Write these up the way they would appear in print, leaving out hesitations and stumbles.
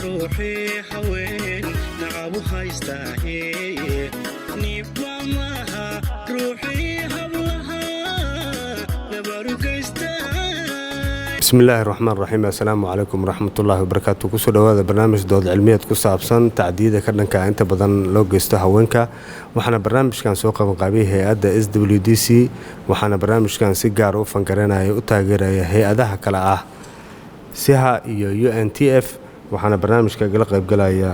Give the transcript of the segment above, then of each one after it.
روحي حوين نعبها يستاهي نبا معها روحي حولها نبارك يستاهي. بسم الله الرحمن الرحيم. السلام عليكم ورحمة الله وبركاته. كسو دوادا برنامج dood cilmiyeed ku saabsan tacdiida ka dhanka inta badan loo geysto haweenka. waxaana barnaamijkan soo qaban qaabiyay hay'adda SWDC. waxaana barnaamijkan si gaar u fangareynaya u taageeraya hay'adaha kala ah SIHA iyo UNTF. waxaana barnaamijka gala qayb galaya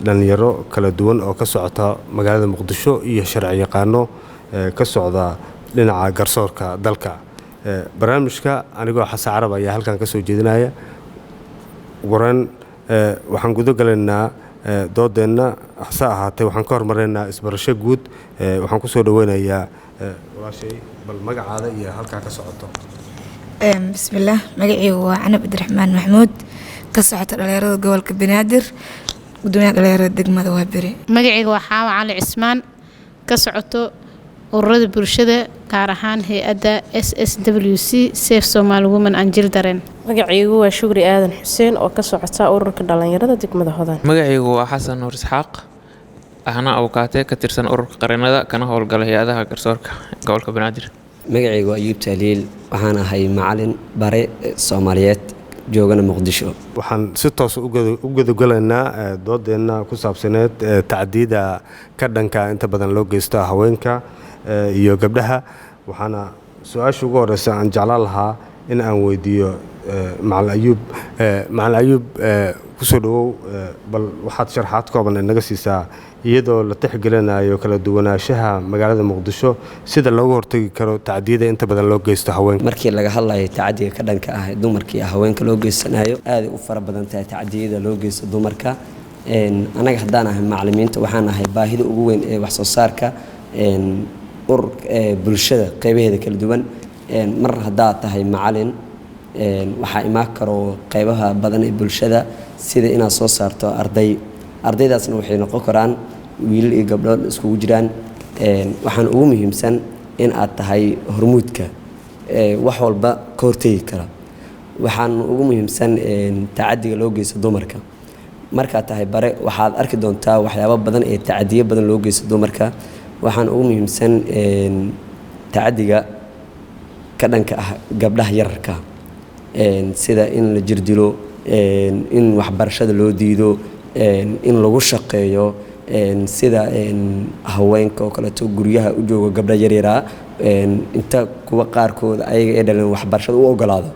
dhalinyaro kala duwan oo ka socota magaalada Muqdisho iyo sharci yaqaano ka socda dhinaca garsoorka dalka. barnaamijka anigoo xasan carab ayaa halkan ka soo jeedinaya. waran waxaan gudo galaynaa doodeena hase ahaatee waxaan ka hormareynaa isbarasho guud. waxaan ku soo dhaweynayaa walaashay bal magacaada iyo halka ka socoto. بسم الله مقعي وأنا عبد الرحمن محمود كسعة الأليرة جوال كبنادر ودنيا الأليرة دقمة ذوابري. مقعي وحاوة على عثمان كسعته ورد برشدة كارهان هي أدا SSWC سيف سومال وومن أنجيل دارين. مقعي هو شكري آدم حسين وكسعته ورد الأليرة دقمة ذهذا. مقعي هو حسن نور إسحاق أنا أوقاتي كتيرسن ورد قرينة كان هو القله هي أدا كرسورك جوال كبنادر. magacaygu waa Ayuub Taaliil waxaan ahay macallin bare Soomaaliyeed joogana Muqdisho. waxaan si toos u gudagalaynaa doodeena ku saabsaneed tacdiida ka dhanka inta badan loo geysto haweenka iyo gabdhaha. waxaana su'aasha ugu horeysa aan jeclaan lahaa in aan weydiiyo Macallin Ayuub ku soo dhawow bal waxaad sharaxaad kooban inaga siisaa iyadoo la tixgelinayo kala duwanaanshaha magaalada Muqdisho sida looga hortagi karo tacdiida inta badan loo geysto haweenka. markii laga hadlayo tacdiga ka dhanka ah dumarkii haweenka loo geysanayo aad u fara badan tahay tacdiida loo geysto dumarka. anaga haddaan ahay macallimiinta waxaan ahay baahida ugu weyn ee wax soo saarka bulshada qaybaheeda kala duwan. mar haddaad tahay macallin waxaa imaan karo qaybaha badan ee bulshada sida inaad soo saarto ardaydaasna waxay noqon karaan wiilal iyo gabdho iskugu jiraan. waxaan ugu muhiimsan in aad tahay hormuudka wax walba ka hortagi kara. waxaan ugu muhiimsan tacadiga loo geysto dumarka. markaad tahay bare waxaad arki doontaa waxyaabo badan ee tacadiyo badan loo geysto dumarka. waxaan ugu muhiimsan tacadiga ka dhanka ah gabdhaha yararka sida in la jirdilo, in waxbarashada loo diido, in lagu shaqeeyo, sida haweenka oo kale to guryaha u jooga gabdha yaryara inta kuwa qaarkood ayaga ee dhalan waxbarashada u ogolaado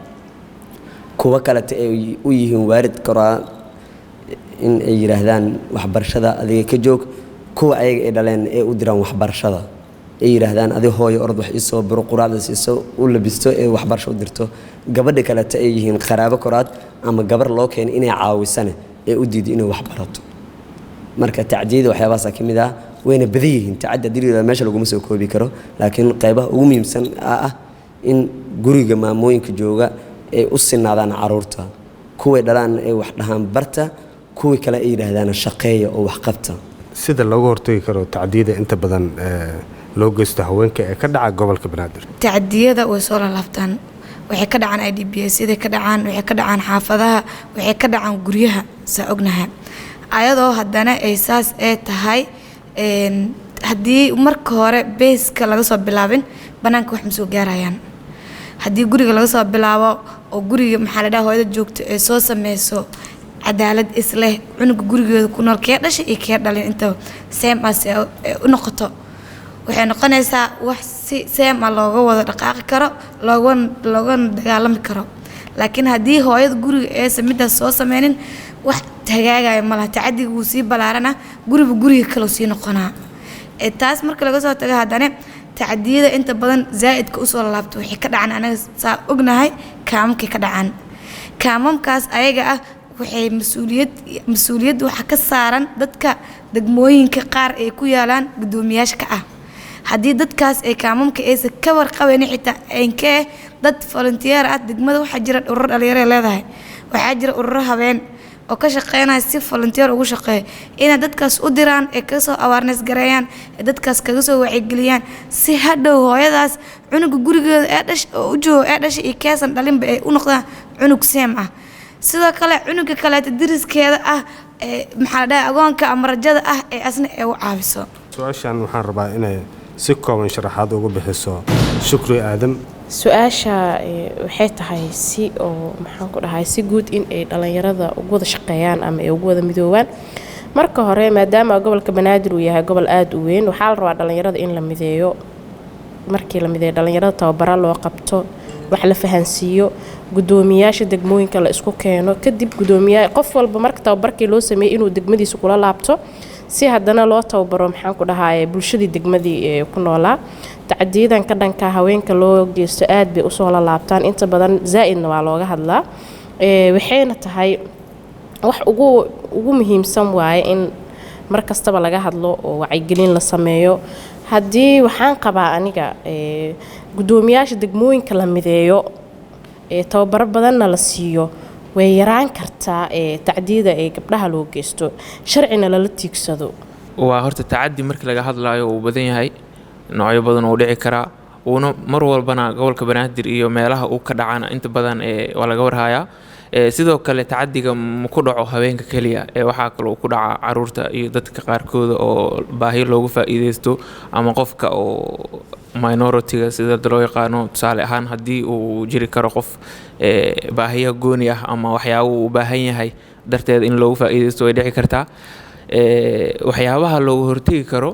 kuwa kale ay u yihiin waarid kara in ay yiraahdaan waxbarashada adiga ka joog. kuwa ayaga ee dhalan ee u diraan waxbarashada ay yiraahdaan adiga hooyo orod wax isoo baro quraacda siiso u labisto ee waxbarasho dirto. gabadha kale ay yihiin qaraabo koraad ama gabar loo keenay inay caawisane ee u diiday inay wax barato. marka tacdiida waxyaabahaas ka mid ah wayna badan yihiin. tacadda diriida meesha lagu soo koobi karo laakiin qaybaha ugu muhiimsan ah in guriga maamooyinka jooga ay u sinaadaan caruurta. kuwa dhalaan ay wax dhahan barta, kuwa kale ay yiraahdaan shaqeeyo oo wax qabta. sida looga hortagi karo tacdiida inta badan loo geysto haweenka ee ka dhaca gobolka Banaadir. tacdiyada way soo laabtaan waxay ka dhacaan IDPS sida ka dhacaan waxay ka dhacaan xaafadaha waxay ka dhacaan guryaha saa ognahay. ayadoo haddana ay saas ee tahay haddii marka hore beeska laga soo bilaabin banaanka wax ma soo gaarayaan. haddii guriga laga soo bilaabo oo guriga maxaa la dhahaa hooyada joogto ee soo sameyso cadaalad isleh cunuga gurigeeda ku nool kee dhashay iyo kee dhalin inta same as u noqoto waxay noqonaysaa wax si same ah looga wada dhaqaaqi karo looga dagaalami karo. laakiin haddii hooyada guriga ee midaas soo sameynin wax tagaagaya malaha tacadiga wuu sii balaarana guriga kale sii noqonaa. taas marka laga soo tago haddana tacdiyada inta badan zaa'idka u soo laabto waxay ka dhacaan anaga saa ognahay kaamamkay ka dhacaan. kaamamkaas ayaga ah waxay mas'uuliyad waxa ka saaran dadka degmooyinka qaar ee ku yaalaan gudoomiyaasha ka ah. haddii dadkaas ay kaamamka aysan ka warqabayn xitaa aynkee dad volunteer ah degmada waxaa jira urur dhalinyaro leedahay waxaa jira ururo habeen oo ka shaqeynaya si volunteer ugu shaqeeyo inay dadkaas u diraan ee ka soo awaarneys gareeyaan ee dadkaas kaga soo wacyigeliyaan si hadhow hooyadaas cunuga gurigeeda ee dhash oo u joogo ee dhashay iyo keesan dhalinba ay u noqdaan cunug seem ah. sidoo kale cunuga kaleeta dariskeeda ah maxaa la dhahay agoonka ama rajada ah ee asna ay u caawiso. su-aashan waxaan rabaa inay si kooban sharaxaad ugu bixiso Shukri Aadam. su-aasha waxay tahay si oo maxaan ku dhahay si guud in ay dhalinyarada ugu wada shaqeeyaan ama ay ugu wada midoobaan. marka hore maadaama gobolka Banaadir uu yahay gobol aad u weyn waxaa la rabaa dhalinyarada in la mideeyo. markii la mideeyo dhalinyarada tababaro loo qabto wax la fahansiiyo gudoomiyaasha degmooyinka la isku keeno kadib gudoomiyaha qof walba marka tababarkii loo sameeyay inuu degmadiisa kula laabto si haddana loo tababaro maxaan ku dhahay bulshadii degmadii ku noolaa. tacadiyadan ka dhanka haweenka loo geysto aad bay u soo la laabtaan inta badan zaa'idna waa looga hadlaa. waxayna tahay wax ugu muhiimsan waaye in mar kastaba laga hadlo oo wacyigelin la sameeyo. haddii waxaan qabaa aniga gudoomiyaasha degmooyinka la mideeyo tababaro badanna la siiyo way yaraan kartaa tacdiyada ee gabdhaha loo geysto sharcina lala tiigsado. waa horta tacadi markii laga hadlayo uu badan yahay noocyo badan oo dhici karaa uuna mar walbana gobolka Banaadir iyo meelaha uu ka dhacana inta badan waa laga warhayaa. sidoo kale tacadiga ma ku dhaco haweenka kaliya waxaa kale uu ku dhaca caruurta iyo dadka qaarkood oo baahi loogu faa'iideysto ama qofka oo minority-ga sida loo yaqaano tusaale ahaan haddii uu jiri karo qof baahiya gooni ah ama waxyaabo uu u baahan yahay darteed in loogu faa'iideysto way dhici kartaa. waxyaabaha loogu hortegi karo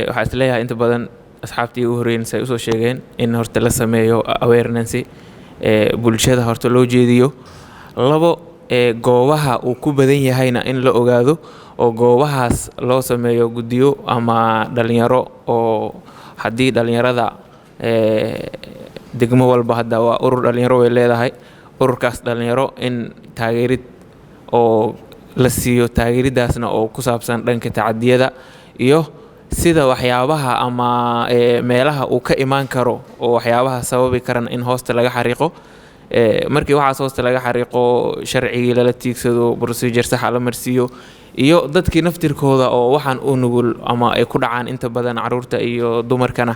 waxaa isleeyahay inta badan asxaabtii ugu horreeyeen say usoo sheegeen in horta la sameeyo awareness bulshada horta loo jeediyo. labo goobaha uu ku badan yahayna in la ogaado oo goobahaas loo sameeyo guddiyo ama dhalinyaro oo haddii dhalinyarada degmo walba hadda waa urur dhalinyaro way leedahay ururkaas dhalinyaro in taageerid oo la siiyo taageeridaasna oo ku saabsan dhanka tacadiyada iyo sida waxyaabaha ama meelaha uu ka imaan karo oo waxyaabaha sababi karan in hoosta laga xariiqo. markii waxaas hoosta laga xariiqo sharcigii lala tiigsado procedure sax la marsiiyo iyo dadkii naftirkooda oo waxaan u nugul ama ay ku dhacaan inta badan caruurta iyo dumarkana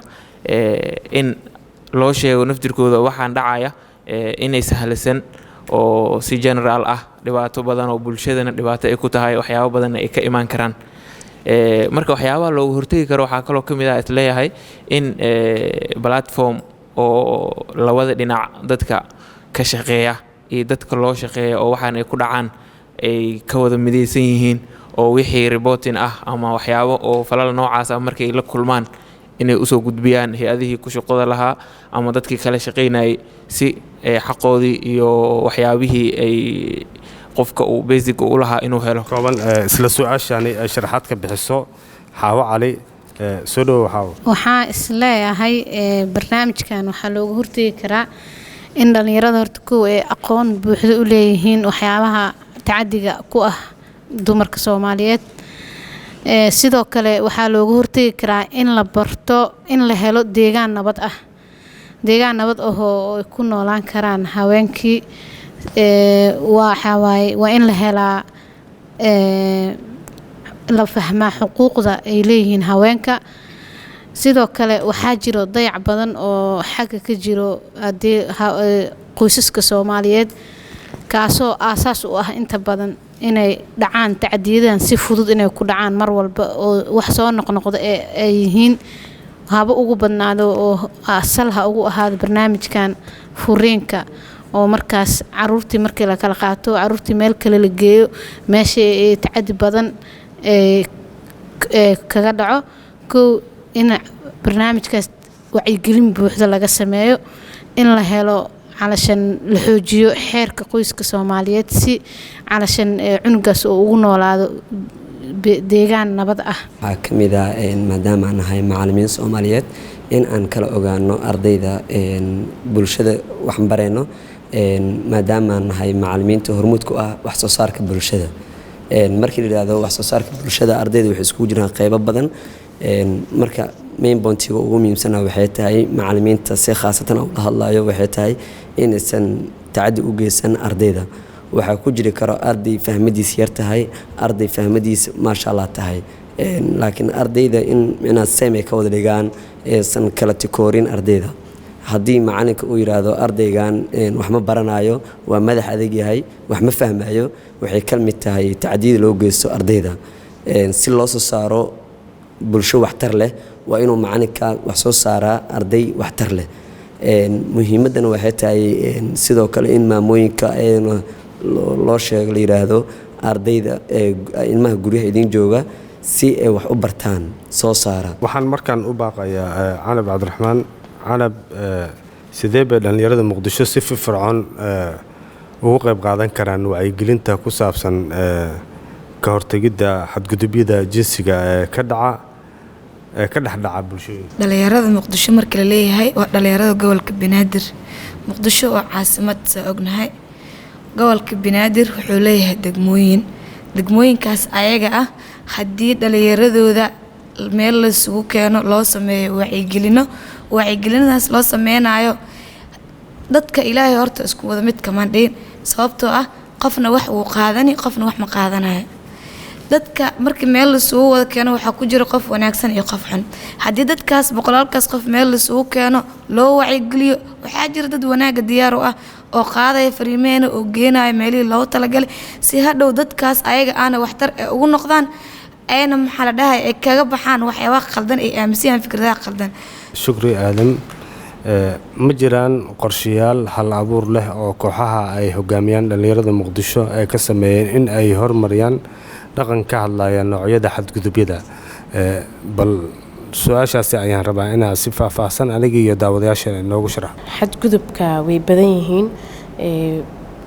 in loo sheego naftirkooda waxaan dhacaya inay sahlaysan oo si general ah dhibaato badan oo bulshadana dhibaato ay ku tahay waxyaabo badan ay ka imaan karaan. marka waxyaabaha loogu hortegi karo waxaa kaloo ka mid ah isleeyahay in platform oo labada dhinac dadka ka shaqeeya iyo dadka loo shaqeeya oo waxaan ay ku dhacaan ay ka wada midaysan yihiin oo wixii reporting ah ama waxyaabo oo falal noocaas ah markay la kulmaan inay usoo gudbiyaan hay-adihii ku shaqada lahaa ama dadkii kala shaqaynayay si xaqoodii iyo waxyaabihii ay qofka uu basic u lahaa inuu helo. kooban isla su-aashani ay sharaxaad ka bixiso Xaawo Cali. soo dhawow Xaawo. waxaa isleeyahay barnaamijkan waxaa looga hortegi karaa in dhalinyarada horta kow ay aqoon buuxda u leeyihiin waxyaabaha tacadiga ku ah dumarka Soomaaliyeed. sidoo kale waxaa looga hortegi karaa in la barto in la helo deegaan nabad ah deegaan nabad ah oo ay ku noolaan karaan haweenkii. waa in la helaa la fahmaa xuquuqda ay leeyihiin haweenka. sidoo kale waxaa jiro dayac badan oo xagga ka jiro qoysaska Soomaaliyeed kaasoo aasaas u ah inta badan inay dhacaan tacadiyadan si fudud inay ku dhacaan mar walba oo wax soo noqnoqdo ay yihiin haba ugu badnaado oo asal ha ugu ahaado barnaamijkan furiinka oo markaas caruurtii markii la kala qaato caruurtii meel kale la geeyo meesha tacadi badan kaga dhaco kow in barnaamijkaas wacyigelin buuxda laga sameeyo in la helo calashan la xoojiyo xeerka qoyska Soomaaliyeed si calashan cunugaas oo ugu noolaado deegaan nabad ah. waxaa ka mid ah maadaama aan nahay macallimiin Soomaaliyeed in aan kala ogaano ardayda bulshada waxaan barayno maadaama aan nahay macallimiinta hormuudka ah wax soo saarka bulshada. markii la yiraahdo wax soo saarka bulshada ardayda waxay isku jiraan qaybo badan. marka main pointiga ugu muhiimsan waxay tahay macallimiinta si khaasatan u hadlayo waxay tahay inaysan tacadi u geysan ardayda. waxaa ku jiri karo arday fahmadiisa yar tahay arday fahmadiisa maasha Allah tahay laakiin ardayda in micnaa same ka wada dhigaan aysan kala tikoorin ardayda haddii macalinka uu yidhaahdo ardaygan wax ma baranayo waa madax adag yahay wax ma fahmayo waxay ka mid tahay tacdiyada loo geysto ardayda si loo soo saaro bulsho waxtar leh waa inuu macalinka wax soo saaraa arday waxtar leh muhiimadana waxay tahay sidoo kale in maamooyinka loo sheego la yidhaahdo ardayda ilmaha guryaha idin jooga si ay wax u bartaan soo saara waxaan markaan u baaqayaa canab cabdiraxmaan canab sidee bay dhallinyarada muqdisho si firfircoon ugu qayb qaadan karaan wacyigelinta ku saabsan ka hortegidda xadgudubyada jinsiga ee ka dhex dhaca bulshooyinka dhalinyarada muqdisho marka la leeyahay waa dhalinyarada gobolka banaadir muqdisho waa caasimad saa ognahay gobolka banaadir wuxuu leeyahay degmooyinkaas ayaga ah haddii dhalinyaradooda meel laisugu keeno loo sameeyo wacyigelinadaas loo sameynayo dadka ilaahay horta isku wada mid kamaan dhihin sababtoo ah qofna wax uu qaadani qofna wax ma qaadanayo dadka markii meel laisugu wada keeno waxaa ku jira qof wanaagsan iyo qof xun haddii dadkaas boqolaalkaas qof meel laisugu keeno loo wacyigeliyo waxaa jira dad wanaaga diyaar u ah oo qaadaya fariimeena oo geenaya meelihii loogu talagalay si hadhow dadkaas ayaga aana waxtar ee ugu noqdaan ayna maxaa la dhahay ay kaga baxaan waxyaabaha qaldan ay aaminsan fikradaha qaldan shukri aadan ma jiraan qorshayaal hal abuur leh oo kooxaha ay hogaamiyaan dhallinyarada muqdisho ay ka sameeyeen in ay horumariyaan dhaqan ka hadlaya noocyada xadgudubyada bal su-aashaasi ayaan rabaa inaad si faahfaahsan anigii iyo daawadayaasha inoogu sharax xadgudubka way badan yihiin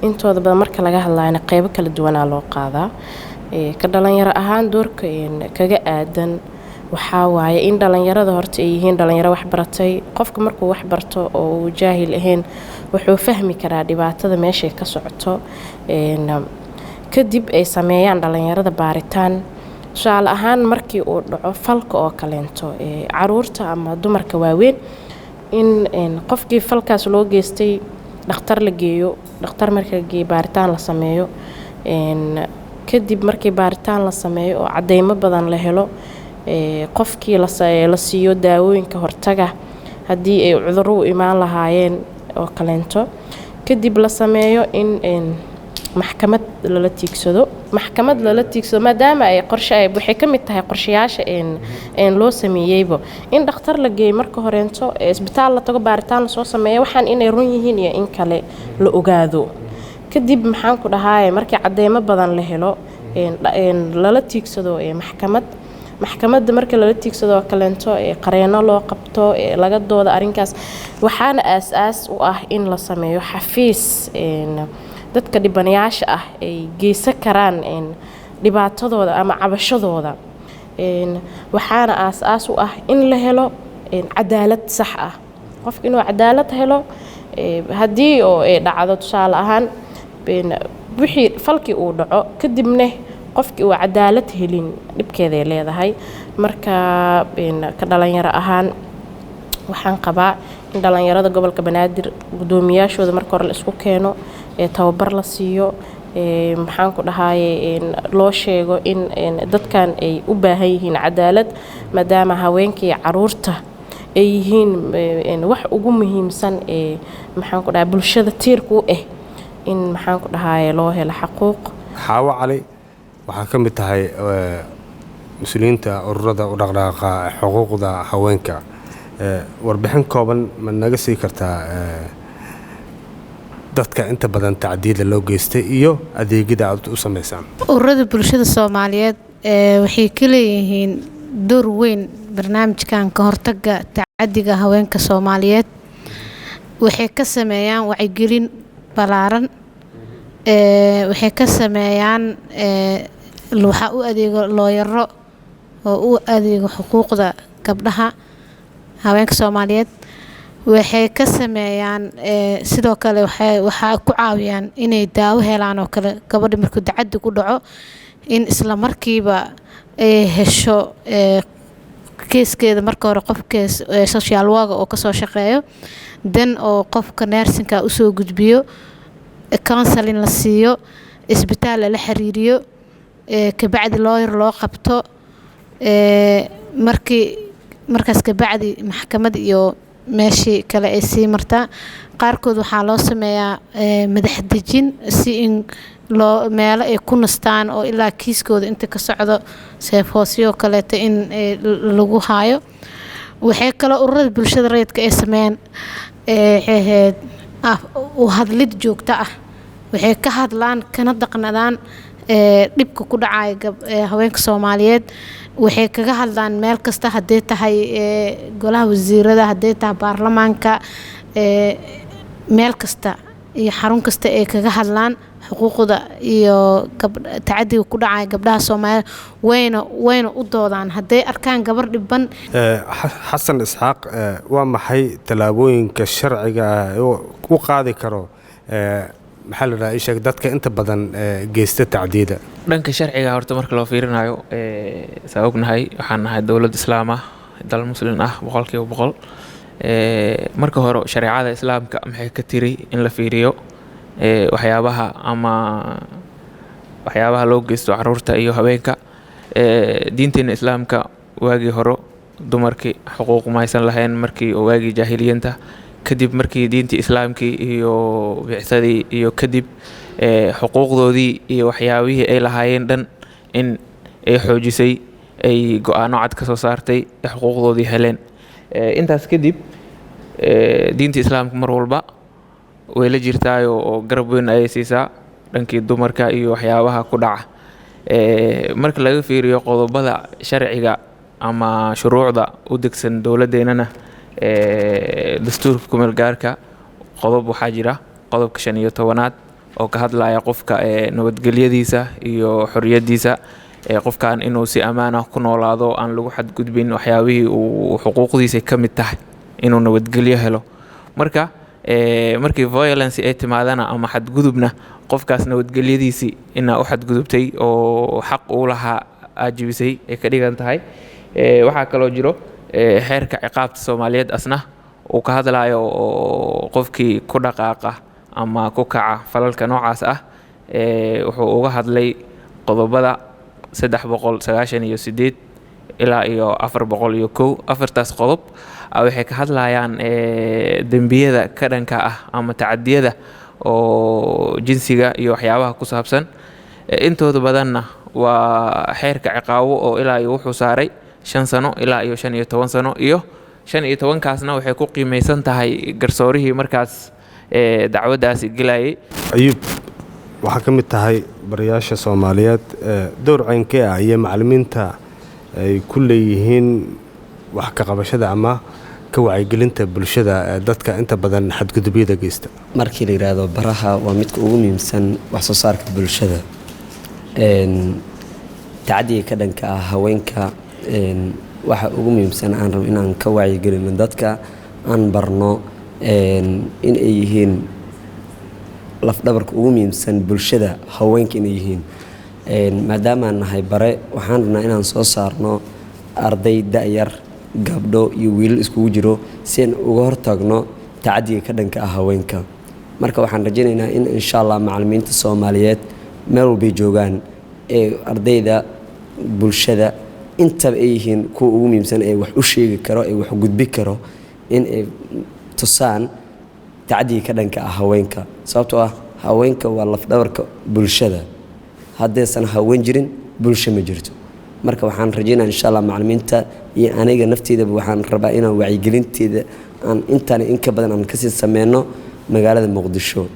intooda badan marka laga hadlayana qeybo kala duwanaa loo qaadaa ka dhalinyaro ahaan doorka kaga aadan waxaa waaye in dhalinyarada horta ay yihiin dhalinyaro waxbaratay qofka markuu waxbarto oo uu jaahil ahayn wuxuu fahmi karaa dhibaatada meeshay ka socoto kadib ay sameeyaan dhalinyarada baaritaan tusaale ahaan markii uu dhaco falka oo kaleento caruurta ama dumarka waaweyn in qofkii falkaas loo geystay dhakhtar la geeyo dhakhtar marka la geeyo baaritaan la sameeyo kadib markii baaritaan la sameeyo oo cadeymo badan la helo qofkii la siiyo daawooyinka hortaga haddii ay cudurro u imaan lahaayeen oo kaleento kadib la sameeyo in maxkamad lala tiigsado maadaama ay waxay ka mid tahay qorshayaasha loo sameeyeyba in dhakhtar la geeyo marka horeento isbitaal la tago baaritaan lasoo sameeyo waxaan inay run yihiin iyo in kale la ogaado kadib maxaan ku dhahaye markii cadeymo badan la helo lala tiigsado maxkamadda marka lala tiigsado kaleento qareeno loo qabto laga dooda arrinkaas waxaana aas-aas u ah in la sameeyo xafiis dadka dhibanayaasha ah ay geysan karaan dhibaatadooda ama cabashadooda waxaana aas-aas u ah in la helo cadaalad sax ah qofka inuu cadaalad helo haddii oo ay dhacdo tusaale ahaan wixii falkii uu dhaco kadibna qofkii uu cadaalad helin dhibkeeday leedahay marka ka dhalinyaro ahaan waxaan qabaa in dhalinyarada gobolka banaadir gudoomiyaashooda marka hore la isku keeno tababar la siiyo maxaan ku dhahaye loo sheego in dadkan ay u baahan yihiin cadaalad maadaama haweenka iyo caruurta ay yihiin wax ugu muhiimsan maxaan ku dhahay bulshada tiirku u ah in maxaan ku dhahaye loo helo xaquuq xaawo cali waxaa ka mid tahay mas-uuliyiinta ururada u dhaqdhaqaaqa xuquuqda haweenka warbixin kooban ma naga sii kartaa dadka inta badan tacdiida loo geystay iyo adeegyada aad u sameysaan ururada bulshada soomaaliyeed waxay ka leeyihiin door weyn barnaamijkan ka hortaga tacadiga haweenka soomaaliyeed waxay ka sameeyaan wacyigelin ballaaran waxay ka sameeyaan waxaa u adeego looyaro oo u adeego xuquuqda gabdhaha haweenka soomaaliyeed waxay ka sameeyaan sidoo kale waxaa ku caawiyaan inay daawo helaan oo kale gabadha markuu tacadi ku dhaco in isla markiiba ay hesho keeskeeda marka hore qofkees social worker oo kasoo shaqeeyo dan oo qofka neersinka usoo gudbiyo counseling la siiyo isbitaal la xiriiriyo kabacdi lawyer loo qabto markaas kabacdi maxkamad iyo meeshii kale ay sii martaa. qaarkood waxaa loo sameeyaa madax dejin si in loo meelo ay ku nastaan oo ilaa kiiskooda inta ka socdo seefoosyo kaleeto in lagu haayo. waxay kale ururada bulshada rayidka ay sameeyaan u hadlid joogto ah. waxay ka hadlaan kana dhaqnadaan dhibka ku dhacaya haweenka Soomaaliyeed. waxay kaga hadlaan meel kasta haddii tahay golaha wasiirada, haddii tahay baarlamaanka, meel kasta iyo xarun kasta ay kaga hadlaan xuquuqda iyo tacadiga ku dhacaya gabdhaha Soomaaliyeed wayna u doodaan hadday arkaan gabar dhiban. xasan isxaaq, waa maxay tallaabooyinka sharciga ah u qaadi karo maxaa la dhahaa sheeg dadka inta badan geysta tacdiida? dhanka sharciga horta marka loo fiirinayo saa ognahay waxaan nahay dowlad islaam ah, dal muslim ah 100%. marka hore shareecada islaamka maxay ka tiri in la fiiriyo waxyaabaha loo geysto caruurta iyo haweenka. diinteena islaamka waagii hore dumarkii xuquuq ma aysan lahayn markii waagii jaahiliyada. kadib markii diintii islaamkii iyo bicsadii iyo kadib xuquuqdoodii iyo waxyaabihii ay lahaayeen dhan in ay xoojisay, ay go'aano cad ka soo saartay, xuquuqdoodii heleen. intaas kadib diinta islaamka mar walba way la jirtaa oo garab weyn ayay siisaa dhankii dumarka iyo waxyaabaha ku dhaca. marka laga fiiriyo qodobada sharciga ama shuruucda u degsan dowladeennana dastuurka kumeel gaarka qodob waxaa jira qodobka 15aad oo ka hadlaya qofka nabadgelyadiisa iyo xorriyadiisa, qofkan inuu si ammaan ah ku noolaado aan lagu xadgudbin waxyaabihii uu xuquuqdiisa ka mid tahay inuu nabadgelyo helo. markii violence ay timaadana ama xadgudubna qofkaas nabadgelyadiisii inaa u xadgudubtay oo xaq uu lahaa aajibisay ay ka dhigan tahay. waxaa kaloo jiro xeerka ciqaabta Soomaaliyeed asna uu ka hadlayo oo qofkii ku dhaqaaqa ama ku kaca falalka noocaas ah wuxuu uga hadlay qodobada 398 ilaa iyo 401. afartaas qodob waxay ka hadlayaan dembiyada ka dhanka ah ama tacadiyada oo jinsiga iyo waxyaabaha ku saabsan. intooda badanna waa xeerka ciqaabo oo ilaa iyo wuxuu saaray 5 sano ilaa iyo 15 sano, iyo 15kaasna waxay ku qiimeysan tahay garsoorihii markaas dacwadaasi galayay. Ayuub, waxaa ka mid tahay barayaasha Soomaaliyeed, door caynkee ah iyo macallimiinta ay ku leeyihiin wax ka qabashada ama ka wacyigelinta bulshada dadka inta badan xadgudubyada geysta? markii la yiraahdo baraha waa midka ugu muhiimsan wax soo saarka bulshada. tacadiga ka dhanka ah haweenka waxa ugu muhiimsan aan rabo inaan ka wacyigelino dadka, aan barno in ay yihiin lafdhabarka ugu muhiimsan bulshada, haweenka inay yihiin. maadaama aan nahay bare, waxaan rabnaa inaan soo saarno arday da'yar, gabdho iyo wiilal iskugu jiro si aan uga hortagno tacadiga ka dhanka ah haweenka. marka waxaan rajaynaynaa in insha Allah macallimiinta Soomaaliyeed meel walbay joogaan ee ardayda bulshada intaba ay yihiin kuwa ugu muhiimsan ee wax u sheegi karo, ee wax gudbi karo, in ay tusaan tacadiga ka dhanka ah haweenka. sababtoo ah haweenka waa lafdhabarka bulshada, haddaysan haween jirin bulsho ma jirto. marka waxaan rajaynayaa insha Allah macallimiinta iyo aniga nafteedaba waxaan rabaa inaan wacyigelinteeda aan intaan in ka badan aan kasii sameeyno magaalada Muqdisho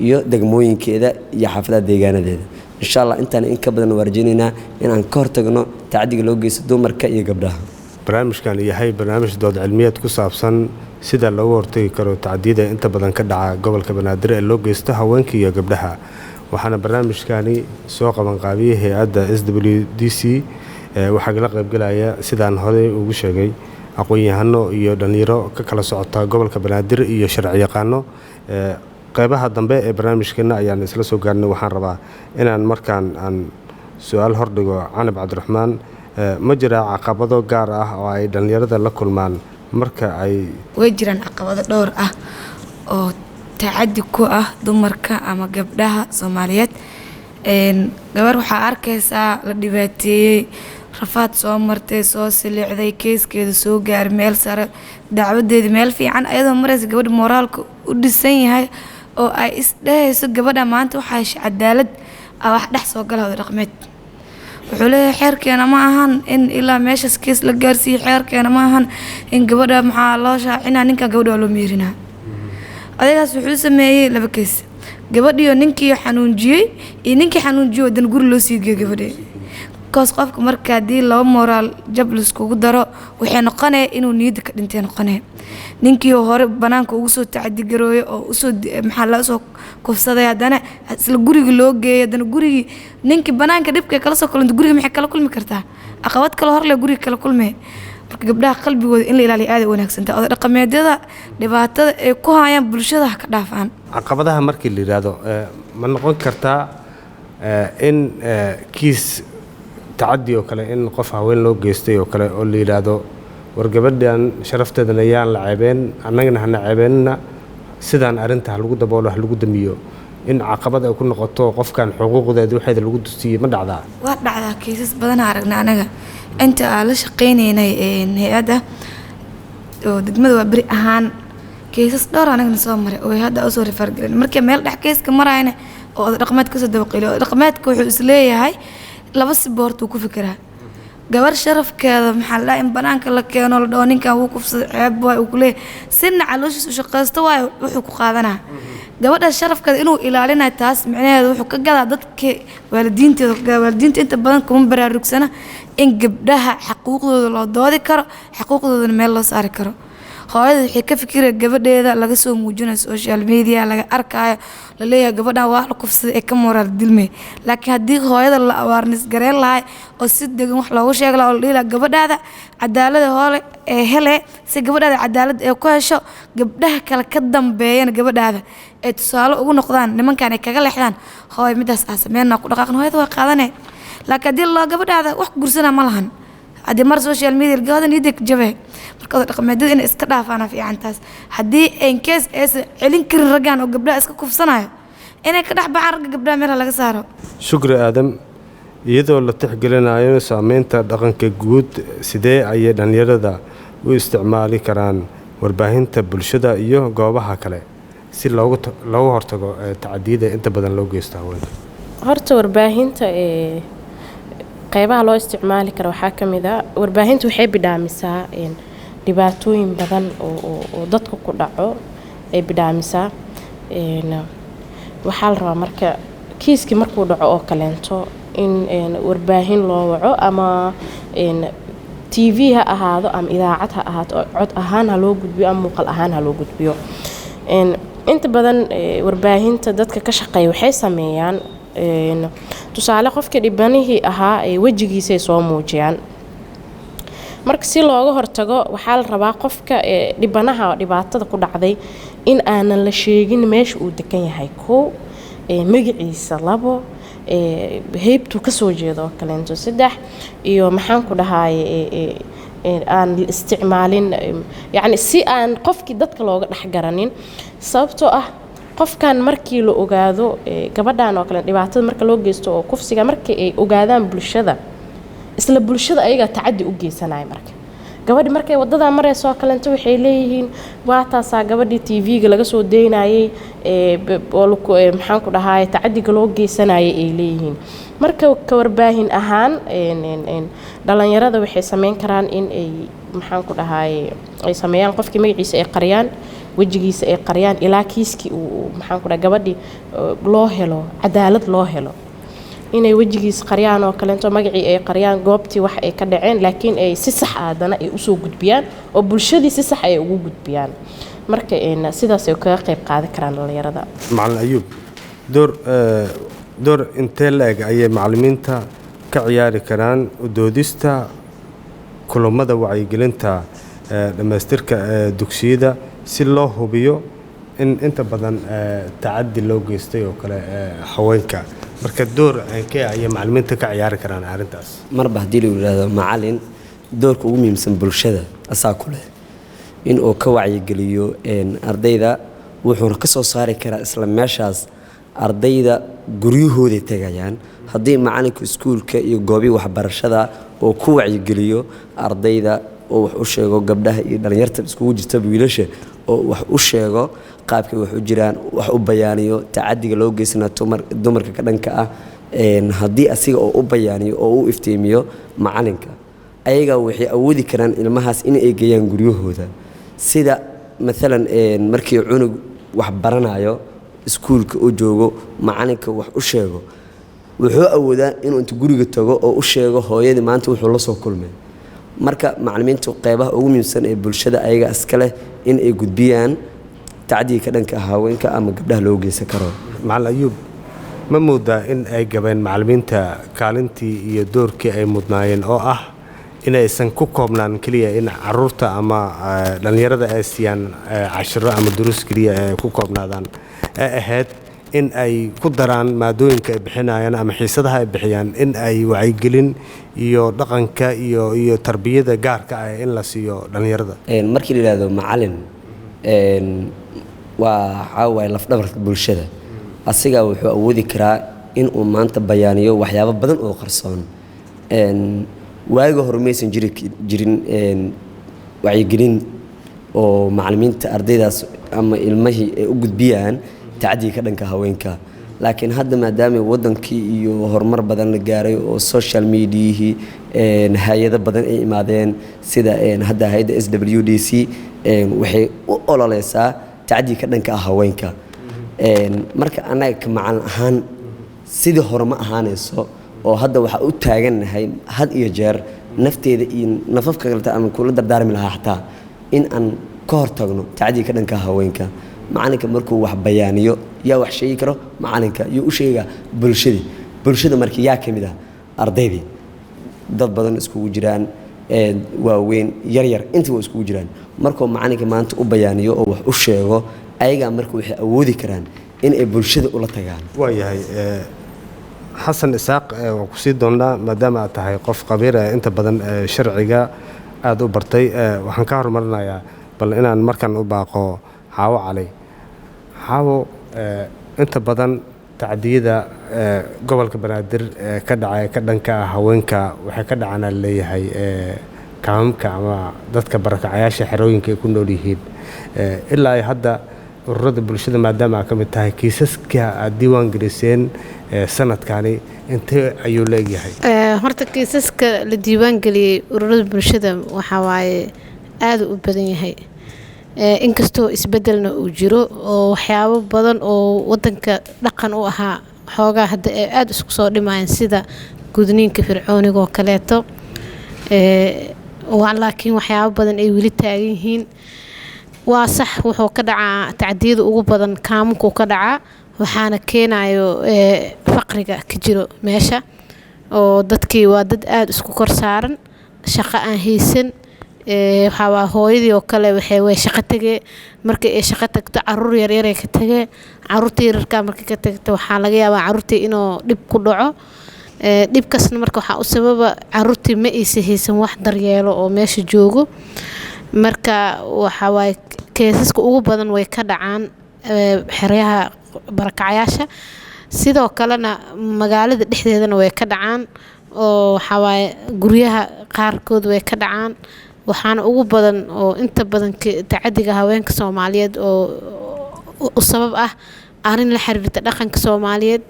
iyo degmooyinkeeda iyo xaafadaha deegaanadeeda. insha Allah intaan in ka badan warjeenina inaan ka hortagno tacadiga loo geysto dumarka iyo gabdhaha. barnaamijkan yahay barnaamij dood cilmiyeed ku saabsan sida looga hortagi karo tacadiyada inta badan ka dhaca gobolka Banaadir ee loo geysto haweenka iyo gabdhaha. waxaana barnaamijkani soo qaban qaabiyay hay'adda SWDC. waxaa kala qaybgalaya sidaan hore ugu sheegay aqoon-yahano iyo dhalinyaro ka kala socota gobolka Banaadir iyo sharci yaqaano. qaybaha dambe ee barnaamijkeena ayaan isla soo gaarnay. waxaan rabaa inaan markaan aan su'aal hordhigo Canab Cabdiraxmaan. ma jira caqabado gaar ah oo ay dhalinyarada la kulmaan marka ay way jiraan caqabado dhowr ah oo tacadi ku ah dumarka ama gabdhaha Soomaaliyeed. gabar waxaa arkaysaa la dhibaateeyay, rafaad soo martay soo siliicday keeskeeda soo gaaray meel sare dacwadeeda meel fiican ayadoo maraysa gabadha moraalka u dhisan yahay oo ay isdhehayso gabadha maanta waxaa heshay cadaalad wax dhex soo gala wada dhaqmeed wuxuu leeyahay xeerkeena ma ahan in ilaa meeshaas kees la gaarsiiyo xeerkeena ma ahan in gabadha maxaa loo shaacinaa ninka gabadha waa loo miirinaa adeegaas wuxuu sameeyey 2 kees gabadhiyo ninkii xanuunjiyey iyo ninkii xanuunjiyey wadan guri loo sii geeyay gabadha koos qofka marka hadii laba moraal jab liskugu daro waxay noqonay inuu niyada ka dhintay noqonay ninkii hore banaanka ugu soo tacadi garooyo oo usoo maxaa la soo kufsaday hadana isla guriga loo geeyay hadana gurigi ninkii banaanka dhibka kala soo kulmay guriga maxay kala kulmi kartaa aqabad kala hor le guriga kala kulmay marka gabdhaha qalbigooda in la ilaaliyo aad u wanaagsan tahay oo dhaqameedyada dhibaatada ay ku hayaan bulshada ka dhaafaan caqabadaha markii la yiraahdo ma noqon kartaa in kiis تعدي وكله إن قف هوين لو جستي وكله اللي لادو ورجبدان شرفت دنيان لعبين أننا هنا عبيننا سدان أرنت هالوجود بقوله هالوجود ميو إن عقبات أو كنا قطوا قف كان حقوق ذا دو حيد الوجود تستي ما دعدا ودعدا كيسس بدنا عرقنا أنا أنت على شقيني إن هذا ودمد وبري أهان كيسس دور أنا نسومر وهذا أصوري فرق مركب ميل دحكيس كمرة هنا ورقمات كسر دوقيله رقمات كوحسلية هاي laba siboort uu ku fikiraa gabar sharafkeeda maxaa la in banaanka la keeno la dhooninka uu kufsad ceeb way uu kule sinna calooshiis u shaqeysto way wuxuu ku qaadanaa gabadha sharafkeeda inuu ilaalinayo taas macnaheedu wuxuu ka gadaa dadka waalidiinta inta badan kuma baraarugsana in gabdhaha xuquuqdooda loo doodi karo xuquuqdooda meel loo saari karo hooyada waxay ka fikiraysaa gabadheeda laga soo muujinayo social media laga arkayo la leeyahay gabadha waa la kufsaday ee ka moraal dilmay laakiin hadii hooyada la awaarnis gareen lahay oo si degan wax loogu sheeg lahaa oo leeyahay gabadhaada cadaalad hoole ee hele si gabadhaada cadaalad ee ku hesho gabdhaha kale ka dambeeyana gabadhaada ee tusaale ugu noqdaan nimankan ay kaga leexdaan hooy midaas sameeyna ku dhaqaaqan hooyada waa qaadanay laakiin hadii la gabadhaada wax gursana ma lahan hadii mar social media gabadhan idin jabay marka dhaqameedada in iska dhaafana fiicantaas hadii in case ay celin karin ragaan oo gabdhaha iska kufsanayo inay ka dhaxbaan rag gabdhaha meel laga saaro shukri aadam iyadoo la tixgelinayo saameynta dhaqanka guud sidee ay dhalinyarada u isticmaali karaan warbaahinta bulshada iyo goobaha kale si looga hortago tacadiyada inta badan loo geysto haweenka horta warbaahinta qaybaha loo isticmaali karo waxaa kamid ah warbaahintu waxay bidhaamisaa dhibaatooyin badan oo dadka ku dhaco ay bidhaamisaa waxaa la rabaa marka kiiskii markuu dhaco oo kaleento in warbaahin loo waco ama TV ha ahaado ama idaacad ha ahaato cod ahaan ha loo gudbiyo ama muuqaal ahaan ha loo gudbiyo inta badan warbaahinta dadka ka shaqeeya waxay sameeyaan tusaale qofka dhibanihii ahaa ay wajigiisa soo muujiyaan marka si looga hortago waxaa la rabaa qofka dhibanaha dhibaatada ku dhacday in aanan la sheegin meesha uu degan yahay magaciisa 2 heybtu ka soo jeedo kaleento 3 iyo maxaan ku dhahay aan isticmaalin yani si aan qofkii dadka looga dhax garanin sababtoo ah qofkan markii la ogaado gabadhan oo kale dhibaatada marka loo geysto oo kufsiga markii ay ogaadaan bulshada isla bulshada ayaga tacadi u geysanay marka gabadhi markay wadada marayso kaleento waxay leeyihiin waa taasa gabadhii TV-ga laga soo deynayay maxaan ku dhahay tacadiga loo geysanayay ay leeyihiin marka ka warbaahin ahaan dhalinyarada waxay sameyn karaan in ay maxaan ku dhahay ay sameeyaan qofkii magaciisa ay qariyaan wajigiisa ay qariyaan ilaa kiiskii uu maxaan ku dhahay gabadhii loo helo cadaalad loo helo inay wajigiisa qariyaan oo kaleento magacii ay qariyaan goobtii wax ay ka dhaceen laakiin ay si sax aadana ay u soo gudbiyaan oo bulshadii si sax ay ugu gudbiyaan marka sidaas ay kaga qayb qaadan karaan dhalinyarada macallin ayuub door intee la eg ayay macallimiinta ka ciyaari karaan u doodista kulamada wacyigelinta dhamaystirka dugsiyada si loo hubiyo in inta badan tacadi loo geystay oo kale haweenka marka door ay macallimiinta ka ciyaari karaan arintaas marba hadii la yiraahdo macallin doorka ugu muhiimsan bulshada asaa ku leh in uu ka wacyigeliyo ardayda wuxuu ka soo saari karaa isla meeshaas ardayda guryahooday tegayaan haddii macalinka iskuulka iyo goobii waxbarashada oo ku wacyigeliyo ardayda oo wax u sheego gabdhaha iyo dhalinyarta iskugu jirta wiilasha oo wax u sheego qaabkay wax u jiraan wax u bayaaniyo tacadiga loo geysana dumarka ka dhanka ah haddii asiga oo u bayaaniyo oo u iftiimiyo macalinka ayaga waxay awoodi karaan ilmahaas in ay geeyaan guryahooda sida maalan markii cunug wax baranayo iskuulka uu joogo macalinka wax u sheego wuxuu awoodaa inuu inta guriga tago oo u sheego hooyadii maanta wuxuu la soo kulmay marka macallimiintu qeybaha ugu muhiimsan ee bulshada ayaga iska leh in ay gudbiyaan tacdiga ka dhanka haweenka ama gabdhaha loo geysan karo macallin Ayuub ma moodaa in ay gabeen macallimiinta kaalintii iyo doorkii ay mudnaayeen oo ah inaysan ku koobnaan kaliya in caruurta ama dhalinyarada ay siiyaan cashiro ama duruus kaliya ay ku koobnaadaan ee ahayd in ay ku daraan maadooyinka ay bixinayaan ama xiisadaha ay bixiyaan in ay wacyigelin iyo dhaqanka iyo tarbiyada gaarka ah in la siiyo dhalinyarada markii la yiraahdo macallin waa caawa lafdhabarka bulshada asiga wuxuu awoodi karaa in uu maanta bayaaniyo waxyaabo badan oo qarsoon waaga hormaysan jirin wacyigelin oo macallimiinta ardaydaas ama ilmahii ay u gudbiyaan tacdiga ka dhanka haweenka laakiin hadda maadaama wadankii iyo horumar badan la gaaray oo social media hay'ado badan ay imaadeen sida hadda hay'adda SWDC waxay u ololeysaa tacdiga ka dhanka haweenka marka anaga ka macallin ahaan sidii hore ma ahaanayso oo hadda waxa u taagannahay had iyo jeer nafteeda iyo nafafka kale aan kula dardaarmi lahaa xataa in aan ka hortagno tacdiga ka dhanka haweenka macalinka markuu wax bayaaniyo yaa wax sheegi karo macalinka iyo u sheega bulshada markii yaa kamid ah ardaydii dad badan iskugu jiraan waaweyn yar intii waa iskugu jiraan markuu macalinka maanta u bayaaniyo oo wax u sheego ayaga marka waxay awoodi karaan in ay bulshada ula tagaan waayahay xasan isaaq waan ku sii doonaa maadaama aad tahay qof khabiir inta badan sharciga aad u bartay waxaan ka hormarinayaa bal inaan markan u baaqo Xaawo Cali Xaawo inta badan tacdiyada gobolka Banaadir ka dhacay ka dhanka haweenka waxay ka dhacana leeyahay kaamka ama dadka barakacayaasha xerooyinka ay ku nool yihiin ilaa ay hadda ururada bulshada maadaama ka mid tahay kiisaska aad diiwaan geliseen sanadkani intee ayuu leeyahay horta kiisaska la diiwaan geliyay ururada bulshada waxa waaye aad u badan yahay inkastoo isbedelna uu jiro oo waxyaabo badan oo wadanka dhaqan u ahaa xoogaa hadda ay aad isku soo dhimayaan sida gudniinka fircooniga oo kaleeto laakiin waxyaabo badan ay weli taagan yihiin waa sax wuxuu ka dhacaa tacdiyada ugu badan kaamunkuu ka dhacaa waxaana keenayo faqriga ka jiro meesha oo dadkii waa dad aad isku kor saaran shaqo aan haysan waxaa hooyadii oo kale way shaqo tagee markii ay shaqo tagto caruur yaryar ay ka tagee caruurtii yararka markii ka tagto waxaa laga yaabaa caruurtii inuu dhib ku dhaco dhibkaasna marka waxaa u sababa caruurtii ma aysan haysan wax daryeelo oo meesha joogo marka waxa waaye keesaska ugu badan way ka dhacaan xeryaha barakacayaasha sidoo kalena magaalada dhexdeedana way ka dhacaan oo waxa waaye guryaha qaarkood way ka dhacaan waxaana ugu badan oo inta badan tacadiga haweenka Soomaaliyeed oo u sabab ah arrin la xiriirta dhaqanka Soomaaliyeed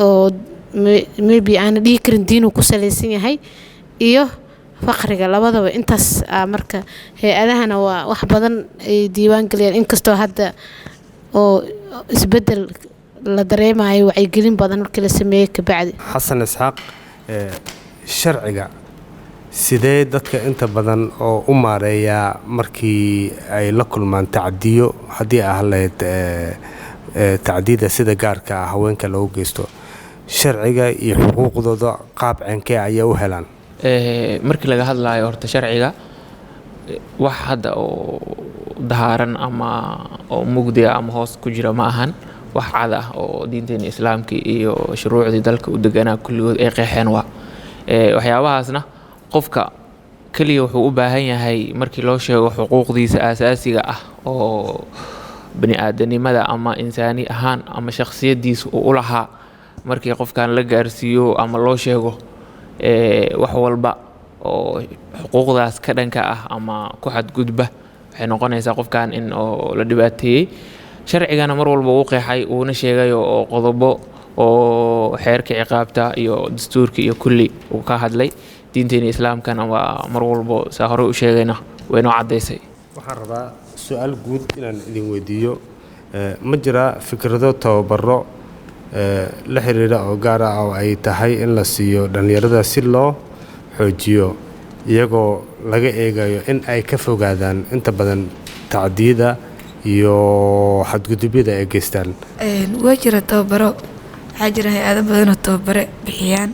oo maybe aan dhihi karin diinu ku saleysan yahay iyo faqriga labadaba intaas marka hay'adahana waa wax badan ay diiwaan galiyaan inkastoo hadda oo isbedel la dareemayo wacyigelin badan markii la sameeyay ka bacdi xasan isxaaq sharciga sidee dadka inta badan oo u maareeya markii ay la kulmaan tacdiyo haddii ah leed tacdiyada sida gaarka haweenka loogu geysto sharciga iyo xuquuqdooda qaab ceenkee ayay u helaan markii laga hadlayo horta sharciga wax hadda oo dahaaran ama oo mugdiga ama hoos ku jira ma ahan wax cad ah oo diinteena islaamka iyo shuruucdii dalka u deganaa kulligood ay qeexeen waxyaabahaasna qofka kaliya wuxuu u baahan yahay markii loo sheego xuquuqdiisa aasaasiga ah oo bani aadanimada ama insaani ahaan ama shakhsiyadiisa uu u lahaa markii qofkan la gaarsiiyo ama loo sheego wax walba oo xuquuqdaas ka dhanka ah ama ku xadgudba waxay noqonaysaa qofkan in oo la dhibaateeyey. sharcigana mar walba uu qeexay uuna sheegay oo qodobo oo xeerka ciqaabta iyo dastuurka iyo kulli uu ka hadlay. diinteena islaamkana waa mar walba saa hore u sheegayna way noo caddaysay. waxaan rabaa su-aal guud inaan idin weydiiyo ma jira fikrado tababaro la xiriira oo gaar ah oo ay tahay in la siiyo dhallinyarada si loo xoojiyo iyagoo laga eegayo in ay ka fogaadaan inta badan tacdiyada iyo xadgudubyada ay geystaan? waa jira tababaro, waxaa jira hay-ado badan oo tababare bixiyaan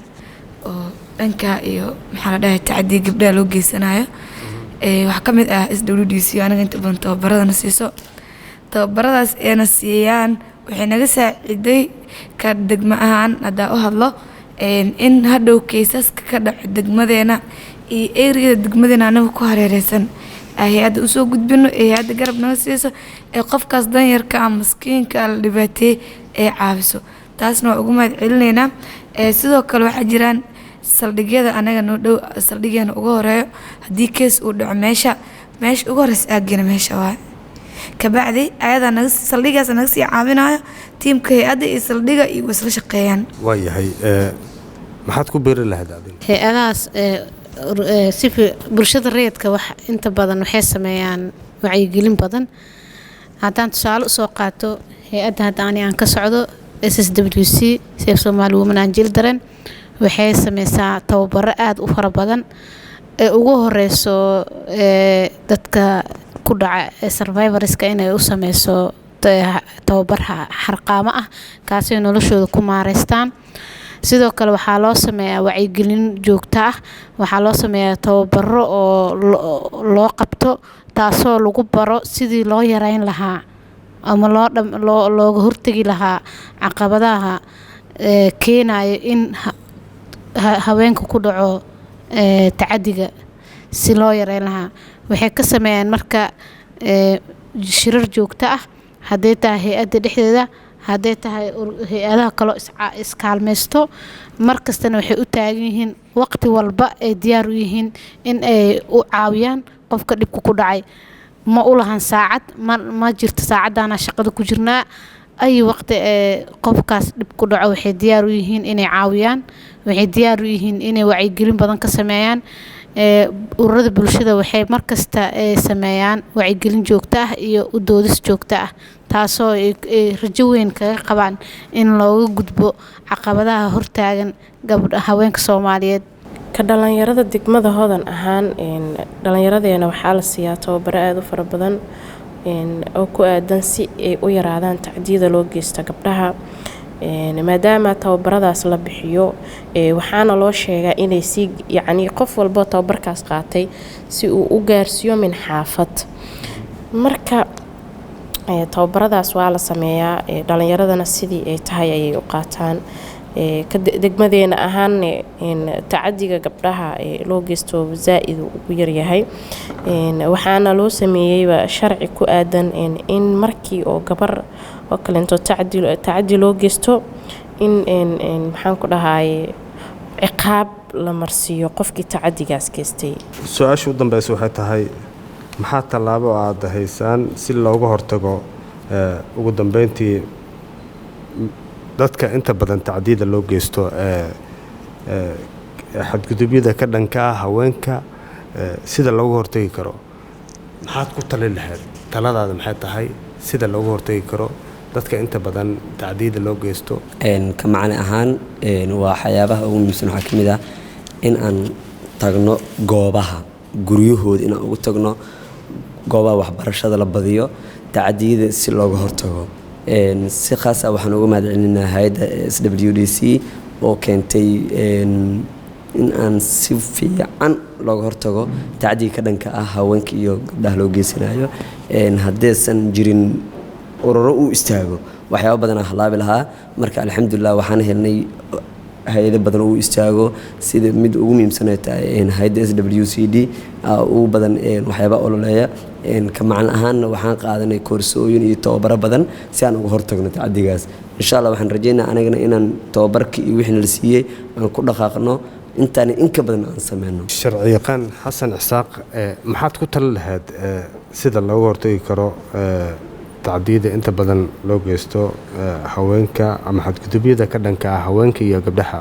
oo dhanka iyo maxaa la dhahay tacdiya gabdhaha loo geysanayo. waxaa ka mid ah SWDC anaga inta badan tababaradana siiso. tababaradaas ayna siiyaan waxay naga saaciday ka degmo ahaan haddaa u hadlo in hadhow kaysaska ka dhaco degmadeena iyo eriyada degmadeena anaga ku hareereysan hay-adda usoo gudbino ee hay-adda garab naga siiso ee qofkaas danyarka ama maskiinka la dhibaateeyey ee caawiso. taasna waa ugu mahad celinaynaa. sidoo kale waxaa jiraan saldhigyada anaga noo dhow, saldhigeena ugu horeeyo haddii kees uu dhaco meesha ugu horeysa aaggeena meesha waay. kabacdi ayadaa saldhigaas naga sii caawinayo tiimka hay-adda iyo saldhiga iyo isla shaqeeyaan. waayahay maxaad ku beeri lahayd adin? hay-adahaas bulshada rayidka wax inta badan waxay sameeyaan wacyigelin badan. haddaan tusaale usoo qaato hay-adda hadda aan ka socdo SSWC Save Somali Women and Children waxay sameysaa tababaro aad u fara badan ee ugu horeyso dadka ku dhaca survivorska inay u sameyso tababar xarqaamo ah kaasoo noloshooda ku maareystaan. sidoo kale waxaa loo sameeyaa wacyigelin joogto ah, waxaa loo sameeyaa tababaro oo loo qabto taasoo lagu baro sidii loo yareyn lahaa ama looga hortagi lahaa caqabadaha keenayo in haweenka ku dhaco tacadiga si loo yareyn lahaa. waxay ka sameeyaan marka shirar joogto ah hadday tahay hay-adda dhexdeeda, hadday tahay hay-adaha kaloo iskaalmaysto. markastana waxay u taagan yihiin waqti walba ay diyaar u yihiin in ay u caawiyaan qofka dhibka ku dhacay. ma u lahan saacad, ma jirto saacadaana shaqada ku jirnaa. ay waqti qofkaas dhib ku dhaco waxay diyaar u yihiin inay caawiyaan, waxay diyaar u yihiin inay wacyigelin badan ka sameeyaan. ururada bulshada waxay markasta sameeyaan wacyigelin joogto ah iyo u doodis joogto ah taasoo ay rajo weyn kaga qabaan in looga gudbo caqabadaha hortaagan haweenka Soomaaliyeed. ka dhalinyarada degmada Hodan ahaan dhalinyaradeena waxaa la siiyaa tababaro aad u fara badan oo ku aadan si ay u yaraadaan tacdiyada loo geysto gabdhaha. maadaama tababaradaas la bixiyo waxaana loo sheegaa inay si yacni qof walba tababarkaas qaatay si uu u gaarsiiyo min xaafad. marka tababaradaas waa la sameeyaa dhalinyaradana sidii ay tahay ayay u qaataan. degmadeena ahaan tacadiga gabdhaha loo geysto zaa'id ugu yaryahay. waxaana loo sameeyeyba sharci ku aadan in markii oo gabar oo kalento tacadi loo geysto in maxaan ku dhahay ciqaab la marsiiyo qofkii tacadigaas geystay. su-aasha u dambeysa waxay tahay maxaa tallaabo aad haysaan si looga hortago ugu dambeyntii dadka inta badan tacdiyada loo geysto xadgudubyada ka dhanka ah haweenka sida looga hortagi karo? maxaad ku talin lahayd? taladaada maxay tahay sida looga hortagi karo dadka inta badan tacdiyada loo geysto? ka macne ahaan waa waxyaabaha ugu muhiimsan waxaa ka mid ah in aan tagno goobaha guryahooda, inaan ugu tagno goobaha waxbarashada la badiyo tacdiyada si looga hortago. si khaas ah waxaan uga mahad celinaa hay'adda SWDC oo keentay in aan si fiican looga hortago tacdiga ka dhanka ah haweenka iyo gabdhaha loo geysanayo. haddaysan jirin ururo u istaago waxyaabo badan aan halaabi lahaa. marka alxamdulilah waxaan helnay hay-ado badan uu istaago sida mid ugu muhiimsanay tahay hay'adda SWCD ugu badan waxyaaba ololeeya ka macna ahaanna waxaan qaadanay koorsooyin iyo tababaro badan si aan uga hortagno tacadigaas insha Allah waxaan rajaynayaa anagana inaan tababarkii iyo wixii la siiyay aan ku dhaqaaqno intaan in ka badan aan sameeyno sharciyaqaan Xasan Isaaq maxaad ku tali lahayd sida looga hortagi karo tacdiida inta badan loo geysto haweenka ama xadgudubyada ka dhanka ah haweenka iyo gabdhaha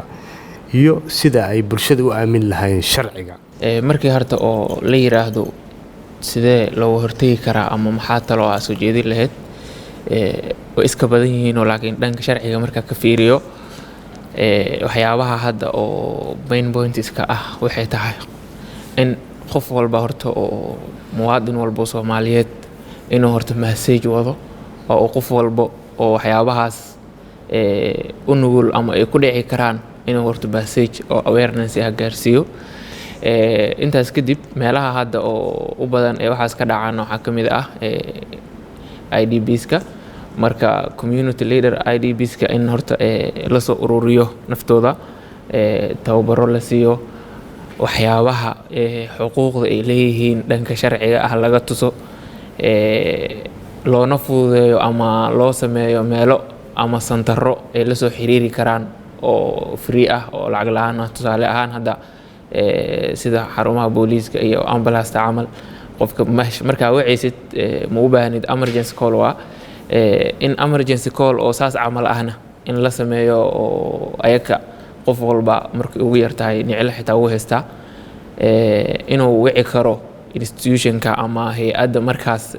iyo sida ay bulshada u aamin lahayn sharciga markii horta oo la yiraahdo sidee looga hortagi karaa ama maxaa talo ah soo jeedin lahayd way iska badan yihiin laakiin dhanka sharciga marka ka fiiriyo waxyaabaha hadda oo main points-ka ah waxay tahay in qof walba horta oo muwaadin walba Soomaaliyeed inuu horta message wado oo qof walba oo waxyaabahaas u nugul ama ay ku dhici karaan inuu horta message oo awareness ah gaarsiiyo intaas kadib meelaha hadda oo u badan ee waxaas ka dhacaan waxa kamid ah IDPs-ka marka community leader IDPs-ka in horta la soo ururiyo naftooda tababaro la siiyo waxyaabaha xuquuqda ay leeyihiin dhanka sharciga ah laga tuso loona fududeeyo ama loo sameeyo meelo ama santaro ay la soo xiriiri karaan oo free ah oo lacag la'aan ah tusaale ahaan hadda sida xarumaha booliiska iyo ambulance camal qofka markaa wacaysid ma u baahnid emergency call waa in emergency call oo saas camal ahna in la sameeyo oo ayaka qof walba markii ugu yartahay nicla xitaa uu haystaa inuu wici karo institutionka ama hay'adda markaas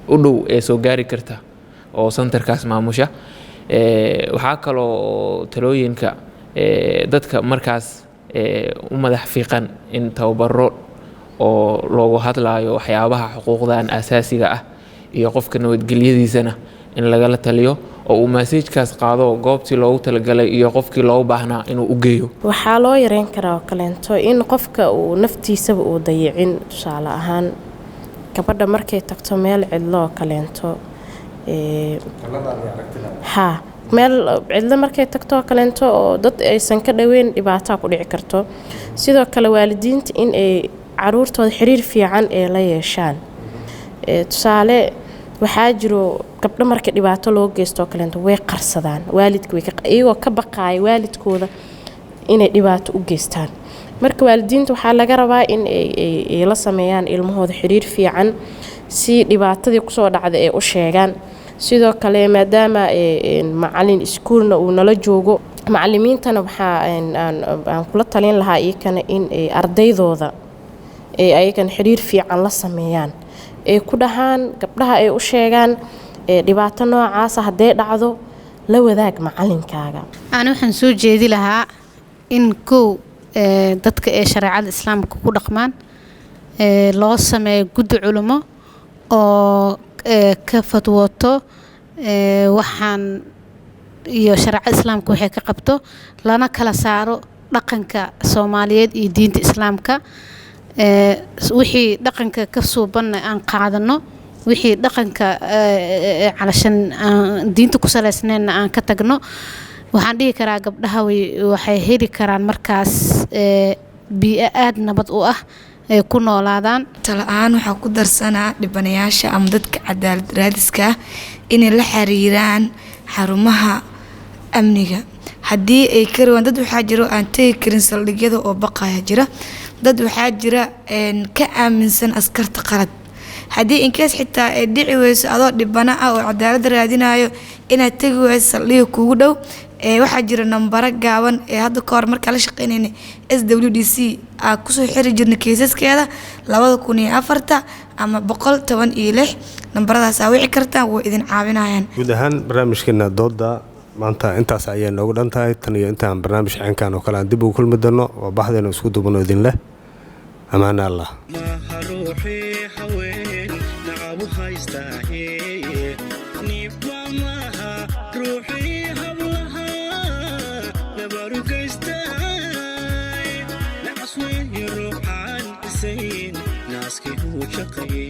u dhow ee soo gaari karta oo centerkaas maamusha waxaa kaloo talooyinka dadka markaas u madax fiiqan in tababaro oo loogu hadlaayo waxyaabaha xuquuqdan asaasiga ah iyo qofka nabadgelyadiisana in lagala taliyo oo uu message-kaas qaado goobtii loogu talagalay iyo qofkii loo baahnaa inuu u geeyo waxaa loo yareyn karaa oo kaleento in qofka uu naftiisaba uu dayicin tusaale ahaan gabadha markay tagto meel cidlo oo kaleento meel cidlo markay tagto oo kaleento oo dad aysan ka dhaweyn dhibaato ku dhici karto sidoo kale waalidiinta in ay caruurtooda xiriir fiican ee la yeeshaan tusaale waxaa jiro gabdho marka dhibaato loo geysto kaleento way qarsadaan waalidku iyagoo ka baqaaya waalidkooda inay dhibaato u geystaan marka waalidiinta waxaa laga rabaa in ay la sameeyaan ilmahooda xiriir fiican si dhibaatadii kusoo dhacday ay u sheegaan sidoo kale maadaama macallin iskuulna uu nala joogo macallimiintana waxaa aan kula talin lahaa iyakana in ay ardaydooda ayagan xiriir fiican la sameeyaan ee ku dhahaan gabdhaha ay u sheegaan dhibaato noocaas haddee dhacdo la wadaag macallinkaaga ana waxaan soo jeedi lahaa in kow dadka ee shareecada islaamka ku dhaqmaan loo sameeyo guddi culimo oo ka fatwooto waxaan iyo shareecada islaamka waxay ka qabto lana kala saaro dhaqanka Soomaaliyeed iyo diinta islaamka wixii dhaqanka ka suubanna aan qaadano wixii dhaqanka calashan diinta ku salaysnayn aan ka tagno waxaan dhihi karaa gabdhaha waxay heli karaan markaas biyo aad nabad u ah ay ku noolaadaan talaan waxa ku darsanaa dhibanayaasha ama dadka cadaalad raadiska inay la xiriiraan xarumaha amniga haddii ay karwaan dad waxaa jira aan tagi karin saldhigyada oo baqaya jira dad waxaa jira ka aaminsan askarta qalad haddii inkees xitaa ay dhici weyso adoo dhibana ah oo cadaalad raadinayo inaad tagi weyso saldhiga kuugu dhow waxaa jira nambaro gaaban ee hadda ka hor markaa la shaqeynayna SWDC kusoo xiri jirna keesaskeeda 2004 ama 116 nambaradaas wici kartaan way idin caawinayaan guud ahaan barnaamijkeena dooda maanta intaas ayay noogu dhan tahay tan iyo intaan barnaamij caynkan oo kale aan dib ugu kulmi doono oo baxdeena isku duubano idin leh amaana Allah ناسكي هو شقي